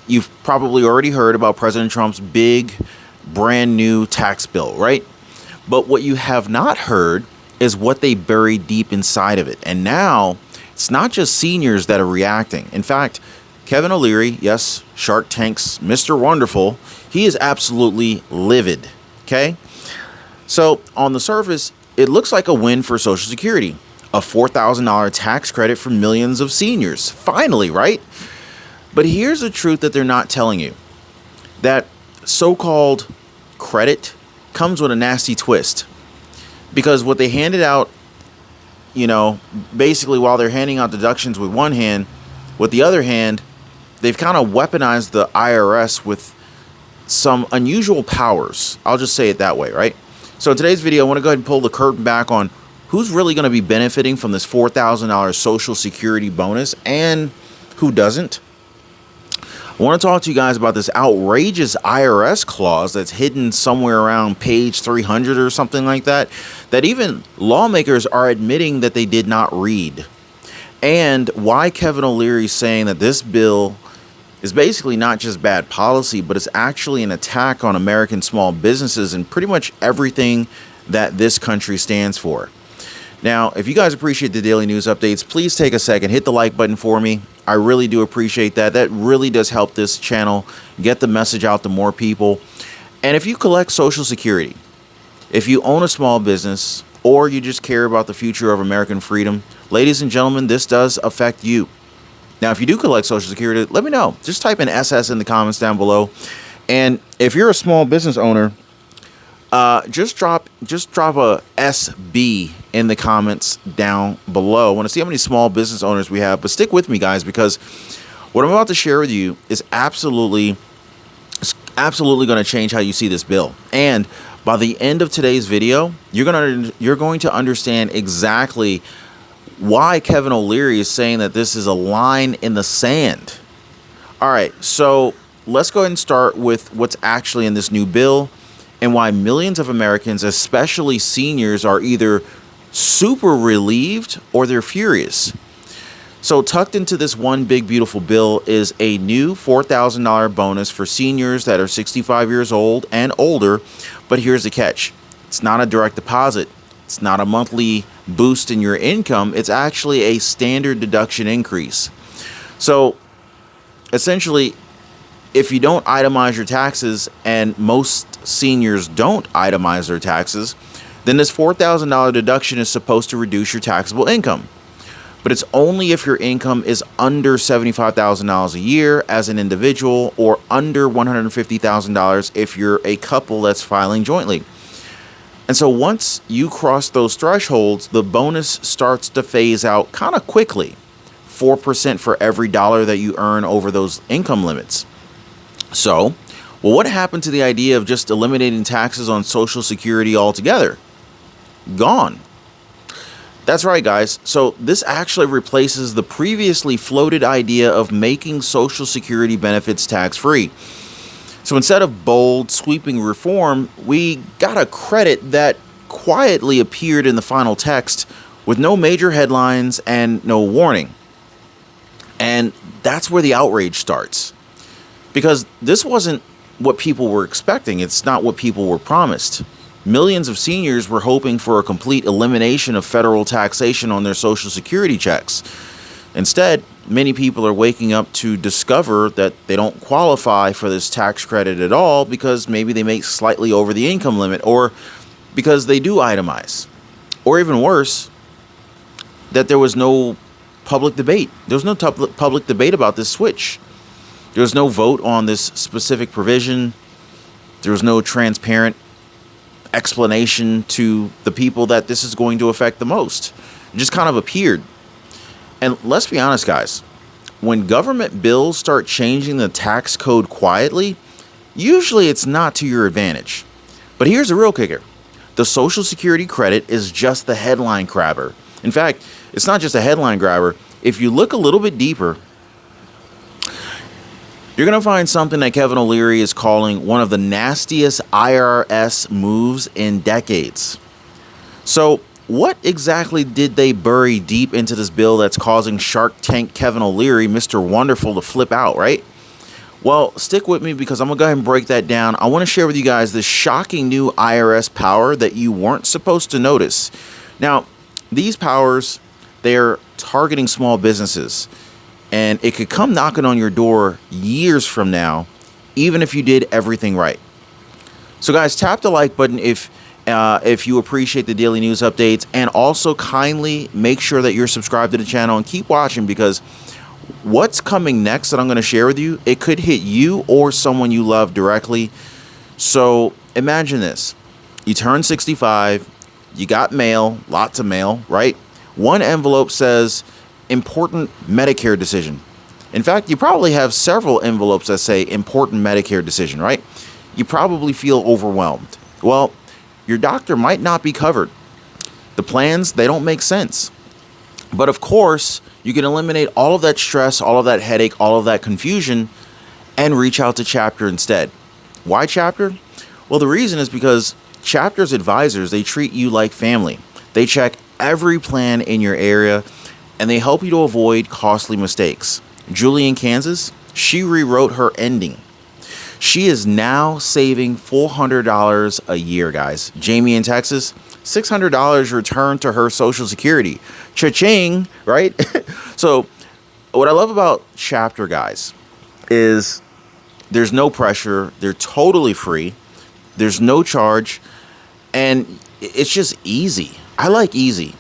you've probably already heard about President Trump's big, brand new tax bill, right? But what you have not heard is what they buried deep inside of it. And now it's not just seniors that are reacting. In fact, Kevin OLeary, yes, Shark Tank's Mr. Wonderful, he is absolutely livid. Okay? So on the surface, it looks like a win for Social Security. A $4,000 tax credit for millions of seniors. Finally, right? But here's the truth that they're not telling you. That so-called credit comes with a nasty twist. Because what they handed out, basically while they're handing out deductions with one hand, with the other hand, they've kind of weaponized the IRS with some unusual powers. I'll just say it that way, right? So in today's video, I want to go ahead and pull the curtain back on who's really going to be benefiting from this $4,000 Social Security bonus and who doesn't. I want to talk to you guys about this outrageous IRS clause that's hidden somewhere around page 300 or something like that, that even lawmakers are admitting that they did not read. And why Kevin OLeary is saying that this bill is basically not just bad policy, but it's actually an attack on American small businesses and pretty much everything that this country stands for. Now, if you guys appreciate the daily news updates, please take a second, hit the like button for me. I really do appreciate that. That really does help this channel get the message out to more people. And if you collect Social Security, if you own a small business, or you just care about the future of American freedom, ladies and gentlemen, this does affect you. Now, if you do collect Social Security, let me know. Just type in SS in the comments down below. And if you're a small business owner, just drop a SB in the comments down below. I want to see how many small business owners we have, but stick with me, guys, because what I'm about to share with you is absolutely going to change how you see this bill. And by the end of today's video, you're going to understand exactly why Kevin OLeary is saying that this is a line in the sand. All right, so let's go ahead and start with what's actually in this new bill and why millions of Americans, especially seniors, are either super relieved or they're furious. So tucked into this one big beautiful bill is a new $4,000 bonus for seniors that are 65 years old and older. But here's the catch. It's not a direct deposit. It's not a monthly boost in your income. It's actually a standard deduction increase. So essentially, if you don't itemize your taxes, and most seniors don't itemize their taxes, then this $4,000 deduction is supposed to reduce your taxable income. But it's only if your income is under $75,000 a year as an individual or under $150,000 if you're a couple that's filing jointly. And so once you cross those thresholds, the bonus starts to phase out kind of quickly. 4% for every dollar that you earn over those income limits. So, well, what happened to the idea of just eliminating taxes on Social Security altogether? Gone. That's right, guys. So this actually replaces the previously floated idea of making Social Security benefits tax-free. So instead of bold, sweeping reform, we got a credit that quietly appeared in the final text with no major headlines and no warning. And that's where the outrage starts. Because this wasn't what people were expecting. It's not what people were promised. Millions of seniors were hoping for a complete elimination of federal taxation on their Social Security checks. Instead, many people are waking up to discover that they don't qualify for this tax credit at all because maybe they make slightly over the income limit, or because they do itemize. Or even worse, that there was no public debate. There was no public debate about this switch. There was no vote on this specific provision. There was no transparent explanation to the people that this is going to affect the most. It just kind of appeared. And let's be honest, guys, when government bills start changing the tax code quietly, usually it's not to your advantage. But here's the real kicker. The Social Security credit is just the headline grabber. In fact, it's not just a headline grabber. If you look a little bit deeper, you're going to find something that Kevin OLeary is calling one of the nastiest IRS moves in decades. So what exactly did they bury deep into this bill that's causing Shark Tank Kevin OLeary, Mr. Wonderful, to flip out, right? Well, stick with me because I'm going to go ahead and break that down. I want to share with you guys the shocking new IRS power that you weren't supposed to notice. Now, these powers, they're targeting small businesses, and it could come knocking on your door years from now, even if you did everything right. So guys, tap the like button if you appreciate the daily news updates, and also kindly make sure that you're subscribed to the channel and keep watching, because what's coming next that I'm going to share with you, it could hit you or someone you love directly. So imagine this. You turn 65, you got mail, lots of mail, right? One envelope says important Medicare decision. In fact, you probably have several envelopes that say important Medicare decision, right? You probably feel overwhelmed. Well, your doctor might not be covered. The plans, they don't make sense. But of course, you can eliminate all of that stress, all of that headache, all of that confusion, and reach out to Chapter instead. Why Chapter? Well, the reason is because Chapter's advisors, they treat you like family. They check every plan in your area, and they help you to avoid costly mistakes. Julie in Kansas, she rewrote her ending. She is now saving $400 a year, guys. Jamie in Texas, $600 returned to her Social Security. Cha-ching, right? So what I love about Chapter, guys, is there's no pressure. They're totally free. There's no charge. And it's just easy. I like easy.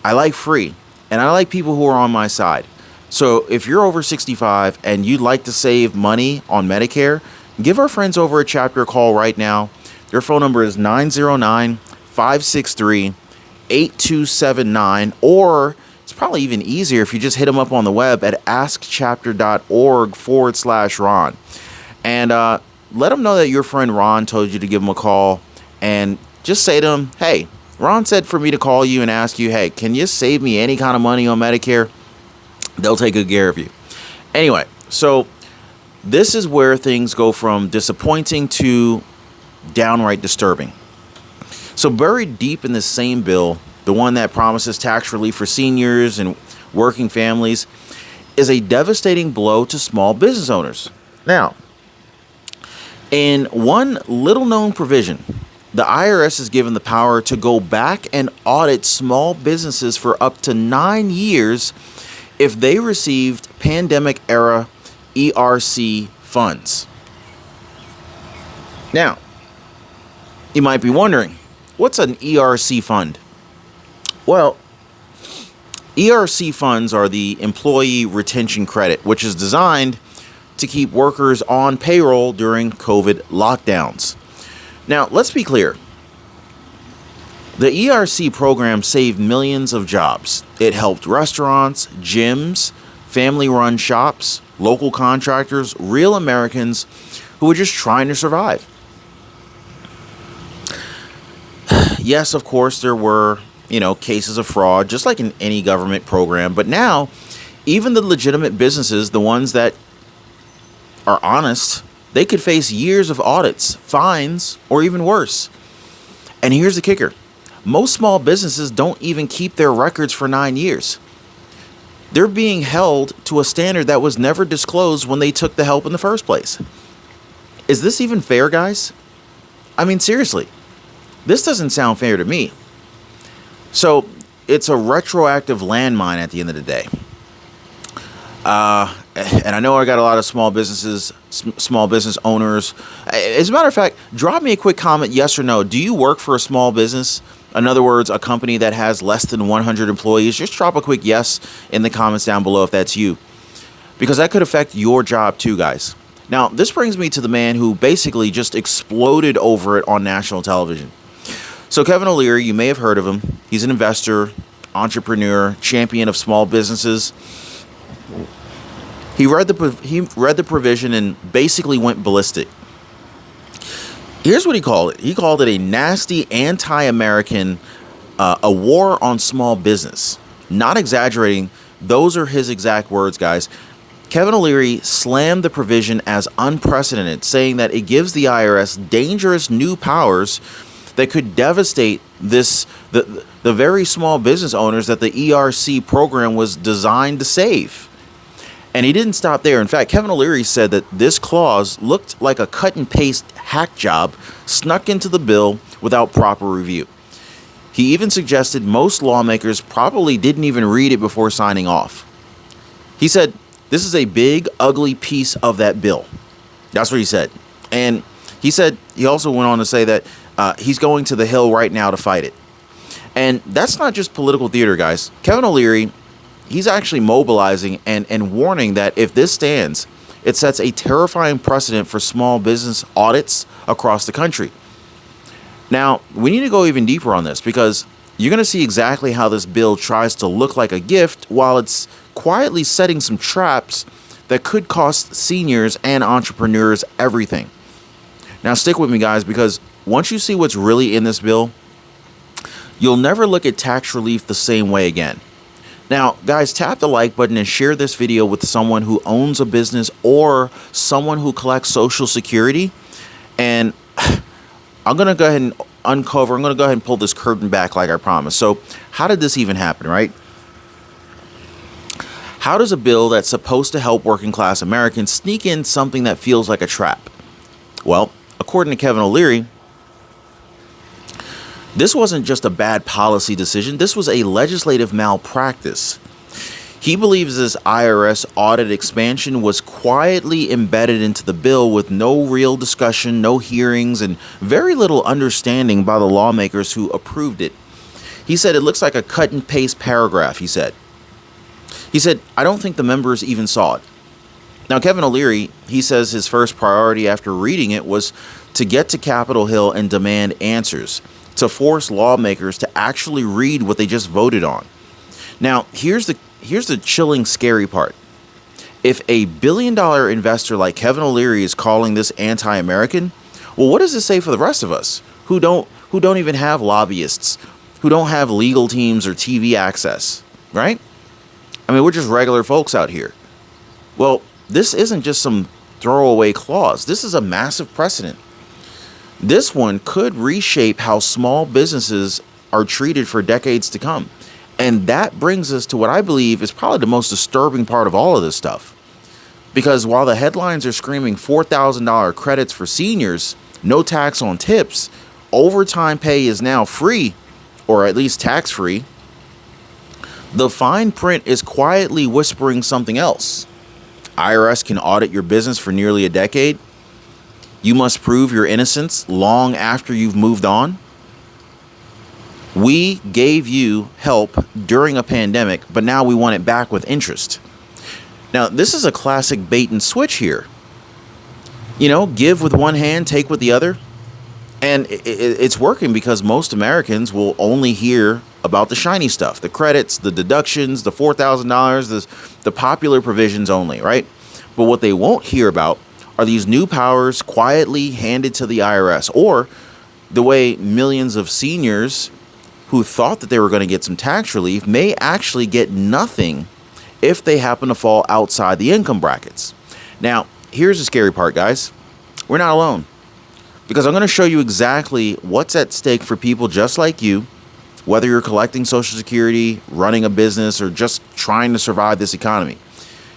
I like free. And I like people who are on my side. So if you're over 65 and you'd like to save money on Medicare, give our friends over at Chapter a call right now. Their phone number is 909-563-8279, or it's probably even easier if you just hit them up on the web at askchapter.org/Ron. And let them know that your friend Ron told you to give them a call, and just say to them, hey, Ron said for me to call you and ask you, hey, can you save me any kind of money on Medicare? They'll take good care of you. Anyway, so this is where things go from disappointing to downright disturbing. So buried deep in the same bill, the one that promises tax relief for seniors and working families, is a devastating blow to small business owners. Now, in one little-known provision, the IRS is given the power to go back and audit small businesses for up to 9 years if they received pandemic-era ERC funds. Now, you might be wondering, what's an ERC fund? Well, ERC funds are the Employee Retention Credit, which is designed to keep workers on payroll during COVID lockdowns. Now, let's be clear. The ERC program saved millions of jobs. It helped restaurants, gyms, family-run shops, local contractors, real Americans who were just trying to survive. Yes, of course, there were, cases of fraud, just like in any government program. But now, even the legitimate businesses, the ones that are honest, they could face years of audits, fines, or even worse. And here's the kicker. Most small businesses don't even keep their records for 9 years. They're being held to a standard that was never disclosed when they took the help in the first place. Is this even fair, guys? I mean, seriously, this doesn't sound fair to me. So it's a retroactive landmine at the end of the day. And I know I got a lot of small business owners. As a matter of fact, drop me a quick comment, yes or no. Do you work for a small business? In other words, a company that has less than 100 employees? Just drop a quick yes in the comments down below if that's you, because that could affect your job too, guys. Now, this brings me to the man who basically just exploded over it on national television. So Kevin OLeary, you may have heard of him. He's an investor, entrepreneur, champion of small businesses. He read the provision and basically went ballistic. Here's what he called it. He called it a nasty anti-American, a war on small business. Not exaggerating. Those are his exact words, guys. Kevin OLeary slammed the provision as unprecedented, saying that it gives the IRS dangerous new powers that could devastate the very small business owners that the ERC program was designed to save. And he didn't stop there. In fact, Kevin OLeary said that this clause looked like a cut and paste hack job snuck into the bill without proper review. He even suggested most lawmakers probably didn't even read it before signing off. He said, this is a big, ugly piece of that bill. That's what he said. And he also went on to say that he's going to the Hill right now to fight it. And that's not just political theater, guys. Kevin OLeary, he's actually mobilizing and warning that if this stands, it sets a terrifying precedent for small business audits across the country. Now, we need to go even deeper on this because you're going to see exactly how this bill tries to look like a gift while it's quietly setting some traps that could cost seniors and entrepreneurs everything. Now, stick with me, guys, because once you see what's really in this bill, you'll never look at tax relief the same way again. Now, guys, tap the like button and share this video with someone who owns a business or someone who collects Social Security. And I'm going to go ahead and pull this curtain back like I promised. So how did this even happen, right? How does a bill that's supposed to help working class Americans sneak in something that feels like a trap? Well, according to Kevin OLeary, this wasn't just a bad policy decision. This was a legislative malpractice. He believes this IRS audit expansion was quietly embedded into the bill with no real discussion, no hearings, and very little understanding by the lawmakers who approved it. He said it looks like a cut and paste paragraph, he said. I don't think the members even saw it. Now, Kevin OLeary, he says his first priority after reading it was to get to Capitol Hill and demand answers, to force lawmakers to actually read what they just voted on. Now, here's the chilling, scary part. If a billion-dollar investor like Kevin OLeary is calling this anti-American, well, what does this say for the rest of us who don't even have lobbyists, who don't have legal teams or TV access, right? I mean, we're just regular folks out here. Well, this isn't just some throwaway clause. This is a massive precedent. This one could reshape how small businesses are treated for decades to come. And that brings us to what I believe is probably the most disturbing part of all of this stuff. Because while the headlines are screaming $4,000 credits for seniors, no tax on tips, overtime pay is now free, or at least tax-free, the fine print is quietly whispering something else. IRS can audit your business for nearly a decade. You must prove your innocence long after you've moved on. We gave you help during a pandemic, but now we want it back with interest. Now, this is a classic bait and switch here. You know, give with one hand, take with the other. And it's working because most Americans will only hear about the shiny stuff, the credits, the deductions, the $4,000, the popular provisions only, right? But what they won't hear about are these new powers quietly handed to the IRS, or the way millions of seniors who thought that they were going to get some tax relief may actually get nothing if they happen to fall outside the income brackets. Now, here's the scary part, guys. We're not alone, because I'm going to show you exactly what's at stake for people just like you, whether you're collecting Social Security, running a business, or just trying to survive this economy.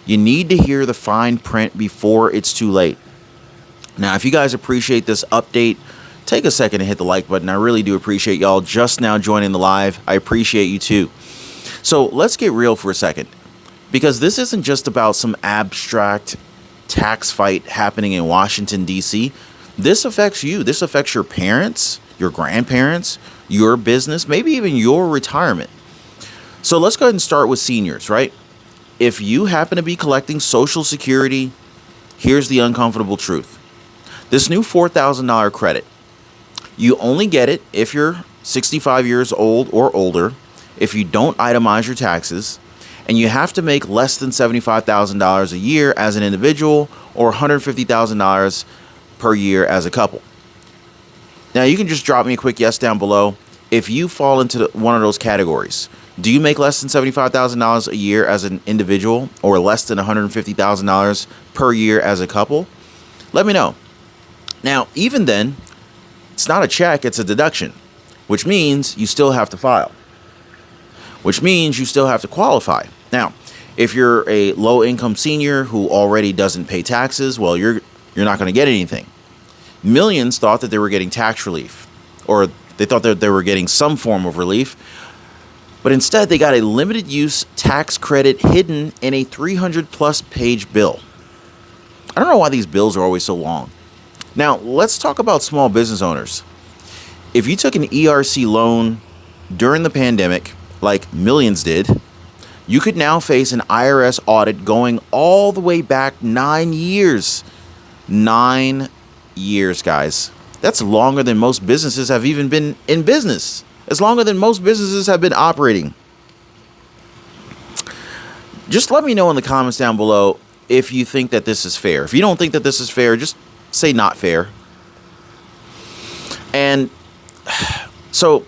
You need to hear the fine print before it's too late. Now, if you guys appreciate this update, take a second and hit the like button. I really do appreciate y'all just now joining the live. I appreciate you too. So let's get real for a second, because this isn't just about some abstract tax fight happening in Washington, D.C. This affects you. This affects your parents, your grandparents, your business, maybe even your retirement. So let's go ahead and start with seniors, right? If you happen to be collecting Social Security, here's the uncomfortable truth. This new $4,000 credit, you only get it if you're 65 years old or older, if you don't itemize your taxes, and you have to make less than $75,000 a year as an individual or $150,000 per year as a couple. Now, you can just drop me a quick yes down below if you fall into one of those categories. Do you make less than $75,000 a year as an individual or less than $150,000 per year as a couple? Let me know. Now, even then, it's not a check, it's a deduction, which means you still have to file, which means you still have to qualify. Now, If you're a low-income senior who already doesn't pay taxes, well, you're not going to get anything. Millions thought that they were getting tax relief, or they thought that they were getting some form of relief, but instead they got a limited use tax credit hidden in a 300-plus page bill. I don't know why these bills are always so long. Now, let's talk about small business owners. If you took an ERC loan during the pandemic, like millions did, you could now face an IRS audit going all the way back 9 years. 9 years, guys. That's longer than most businesses have even been in business. It's longer than most businesses have been operating. Just let me know in the comments down below if you think that this is fair. If you don't think that this is fair, just say not fair. And so,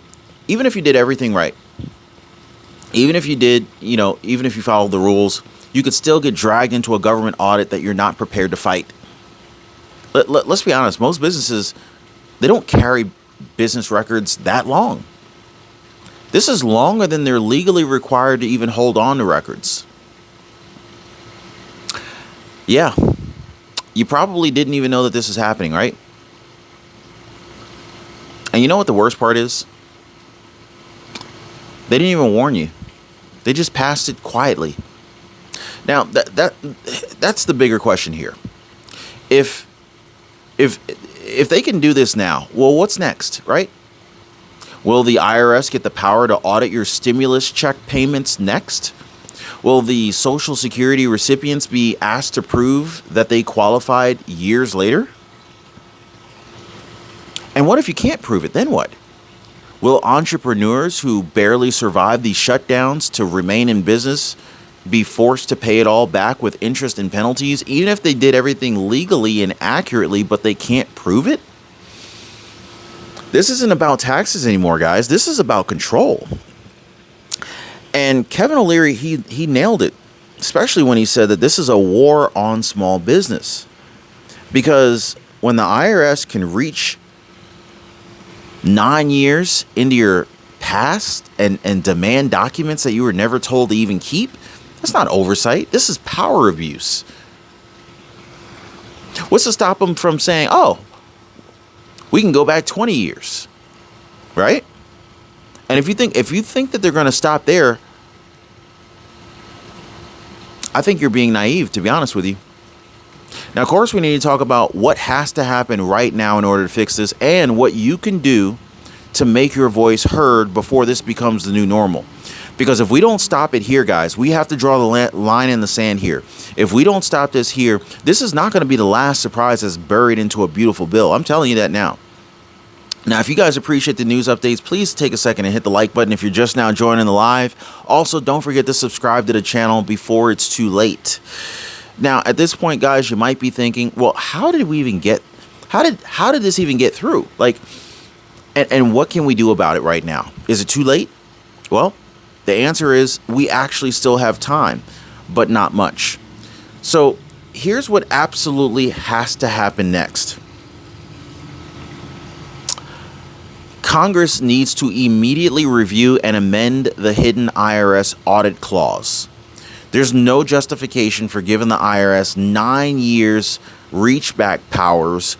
even if you did everything right, even if you did, even if you followed the rules, you could still get dragged into a government audit that you're not prepared to fight. Let's be honest, most businesses, they don't carry business records that long. This is longer than they're legally required to even hold on to records. Yeah, you probably didn't even know that this is happening, right? And you know what the worst part is? They didn't even warn you. They just passed it quietly. Now, that's the bigger question here. If they can do this now, well, what's next, right? Will the IRS get the power to audit your stimulus check payments next? Will the Social Security recipients be asked to prove that they qualified years later? And what if you can't prove it? Then what? Will entrepreneurs who barely survive these shutdowns to remain in business be forced to pay it all back with interest and penalties, even if they did everything legally and accurately, but they can't prove it? This isn't about taxes anymore, guys. This is about control. And Kevin OLeary, he nailed it, especially when he said that this is a war on small business. Because when the IRS can reach 9 years into your past and demand documents that you were never told to even keep, that's not oversight. This is power abuse. What's to stop them from saying, oh, we can go back 20 years, right? And if you think that they're going to stop there, I think you're being naive, to be honest with you. Now, of course, we need to talk about what has to happen right now in order to fix this and what you can do to make your voice heard before this becomes the new normal. Because if we don't stop it here, guys, we have to draw the line in the sand here. If we don't stop this here, this is not going to be the last surprise that's buried into a beautiful bill. I'm telling you that now. Now, if you guys appreciate the news updates, please take a second and hit the like button if you're just now joining the live. Also, don't forget to subscribe to the channel before it's too late. Now, at this point, guys, you might be thinking, well, how did this even get through? And what can we do about it right now? Is it too late? Well, the answer is we actually still have time, but not much. So here's what absolutely has to happen next. Congress needs to immediately review and amend the hidden IRS audit clause. There's no justification for giving the IRS 9 years reach-back powers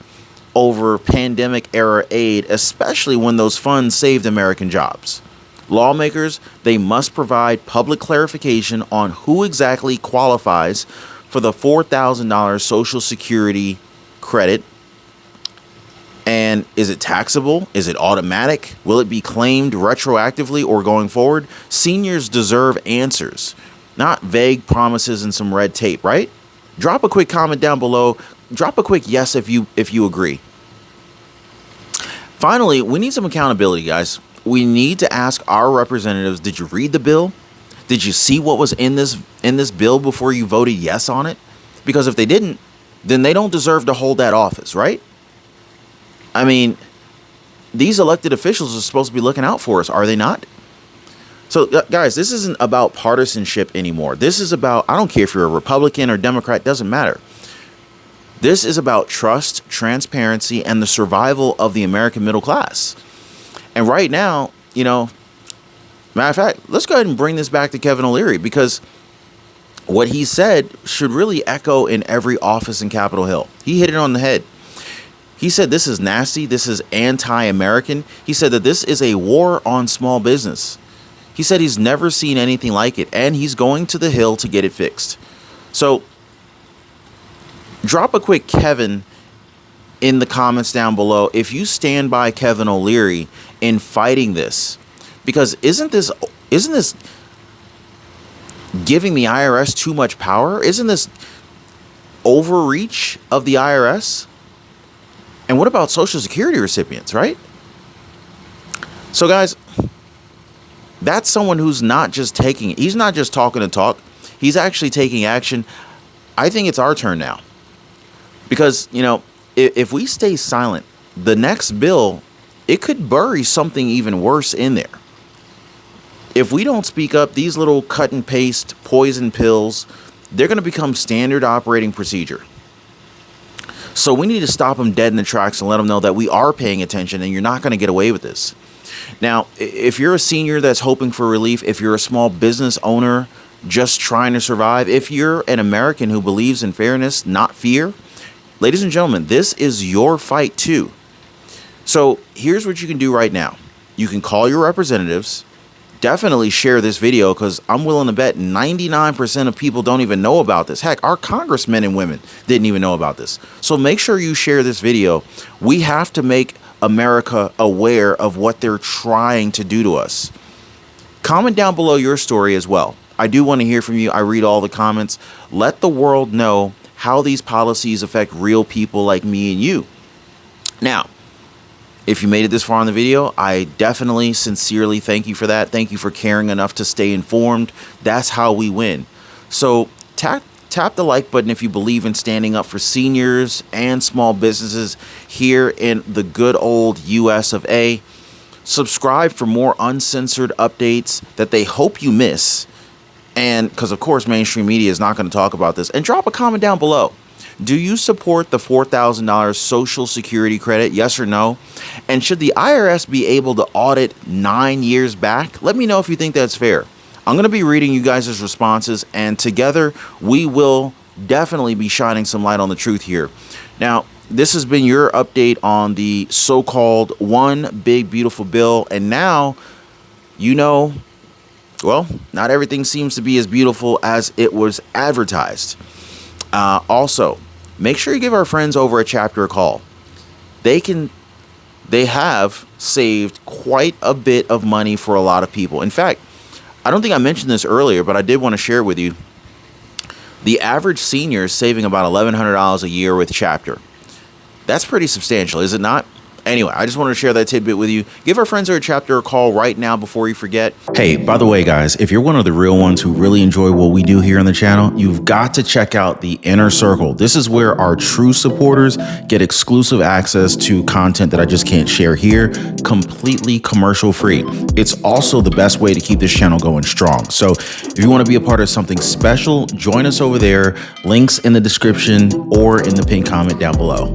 over pandemic-era aid, especially when those funds saved American jobs. Lawmakers, they must provide public clarification on who exactly qualifies for the $4,000 Social Security credit. And is it taxable? Is it automatic? Will it be claimed retroactively or going forward? Seniors deserve answers, not vague promises and some red tape, right? Drop a quick comment down below. Drop a quick yes if you agree. Finally, we need some accountability, guys. We need to ask our representatives, did you read the bill? Did you see what was in this bill before you voted yes on it? Because if they didn't, then they don't deserve to hold that office, right? I mean, these elected officials are supposed to be looking out for us, are they not? So, guys, this isn't about partisanship anymore. This is about, I don't care if you're a Republican or Democrat, doesn't matter. This is about trust, transparency, and the survival of the American middle class. And right now, matter of fact, let's go ahead and bring this back to Kevin OLeary, because what he said should really echo in every office in Capitol Hill. He hit it on the head. He said this is nasty. This is anti-American. He said that this is a war on small business. He said he's never seen anything like it, and he's going to the Hill to get it fixed. So drop a quick Kevin in the comments down below if you stand by Kevin OLeary in fighting this, because isn't this giving the IRS too much power? Isn't this overreach of the IRS? And what about Social Security recipients, right? So guys, that's someone who's not just taking it. He's not just talking to talk. He's actually taking action. I think it's our turn now. Because, you know, if we stay silent, the next bill, it could bury something even worse in there. If we don't speak up, these little cut and paste poison pills, they're going to become standard operating procedure. So we need to stop them dead in the tracks and let them know that we are paying attention and you're not going to get away with this. Now, if you're a senior that's hoping for relief, if you're a small business owner just trying to survive, if you're an American who believes in fairness, not fear, ladies and gentlemen, this is your fight too. So here's what you can do right now. You can call your representatives. Definitely share this video, because I'm willing to bet 99% of people don't even know about this. Heck, our congressmen and women didn't even know about this. So make sure you share this video. We have to make America aware of what they're trying to do to us. Comment down below your story as well. I do want to hear from you. I read all the comments. Let the world know how these policies affect real people like me and you. Now, if you made it this far in the video, I definitely sincerely thank you for that. Thank you for caring enough to stay informed. That's how we win. So tap the like button if you believe in standing up for seniors and small businesses here in the good old US of A. Subscribe for more uncensored updates that they hope you miss. And because, of course, mainstream media is not going to talk about this. And drop a comment down below. Do you support the $4,000 Social Security credit? Yes or no? And should the IRS be able to audit 9 years back? Let me know if you think that's fair. I'm going to be reading you guys' responses, and together we will definitely be shining some light on the truth here. Now, this has been your update on the so-called one big beautiful bill. And now, you know, well, not everything seems to be as beautiful as it was advertised. Also, make sure you give our friends over at Chapter a call. They have saved quite a bit of money for a lot of people. In fact, I don't think I mentioned this earlier, but I did want to share with you. The average senior is saving about $1,100 a year with Chapter. That's pretty substantial, is it not? Anyway, I just wanted to share that tidbit with you. Give our friends over at Chapter a call right now before you forget. Hey, by the way, guys, if you're one of the real ones who really enjoy what we do here on the channel, you've got to check out the Inner Circle. This is where our true supporters get exclusive access to content that I just can't share here, completely commercial free. It's also the best way to keep this channel going strong. So if you want to be a part of something special, join us over there. Links in the description or in the pinned comment down below.